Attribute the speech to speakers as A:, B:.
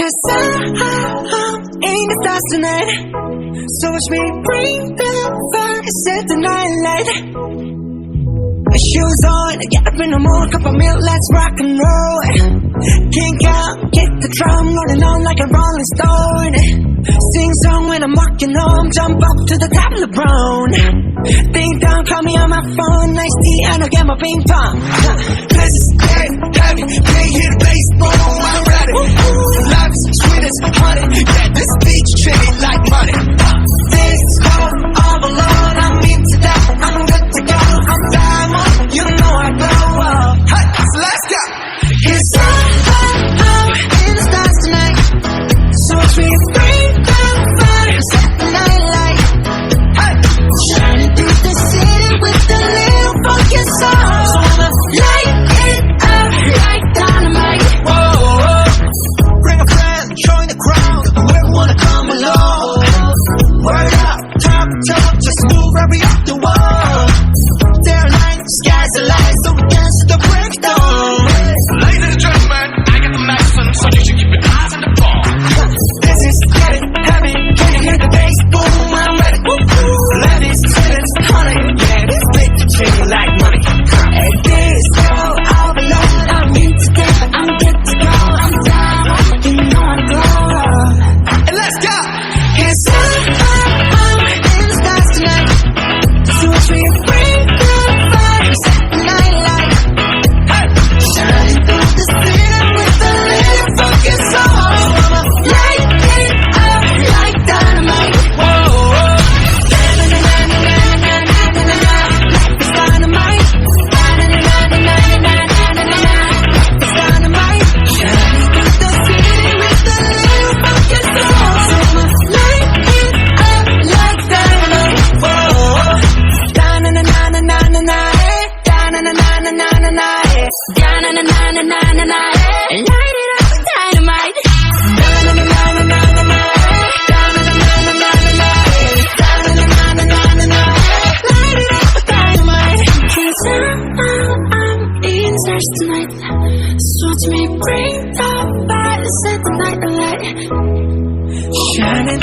A: 'Cause I'm in the stars tonight. So watch me bring the fire, set the night light. Shoes on, get up in the mood, cup of milk, let's rock and roll. Kink out, kick the drum, rolling on like a rolling stone. Sing song when I'm walking home, jump up to the top of the brown. Ding dong, call me on my phone, nice tea, and I'll get my ping pong. This is dead, heavy, can't hear the bass, boom, I'm ready. Life's sweet as honey, yeah, this beach treated like money. This love all alone, I'm into that, I'm good to go, I'm diamond, you know I glow up. Hey, so let's go. 'Cause I'm in the stars tonight. So watch me bring the fire, set the night light. Hey, shining through the city with a little funky soul. So I'ma light it up like dynamite. Whoa, bring a friend, join the crowd, whoever wanna come along. Word up, talk, just move right up the wall. There are lights, skies are light, so we dance to the breakdown.
B: Ladies and gentlemen, I got the medicine, so you should keep your eyes on the ball.
A: This is getting heavy, can you hear the bass? Boom, I'm ready. Love is chillin', honey, yeah, this bitch is treating like money. And this girl, all alone, I'm in together, I'm good to go, I'm down, you know I'm glow up. And let's go! 'Cause I'm in the stars tonight. So watch me bring the fire, set the night light. Hey, shining through the city with a little funky soul. So I'ma light it up like dynamite. Whoa, na-na-na-na-na-na-na-na-na-na. Life is dynamite. Na-na-na-na-na-na-na-na-na. Life is dynamite. Shining through the city with a little funky soul. So I'ma light it up like dynamite. Whoa, da-na-na-na-na-na-na-na. Da-na-na-na-na-na-na. Da-na-na-na-na-na-na. Light it up with dynamite. Da-na-na-na-na-na-na. Da-na-na-na-na-na-na. Da-na-na-na-na-na-na. Light it up with dynamite. 'Cause I'm in the stars tonight. So watch me bring the fire, set the night alight. Shining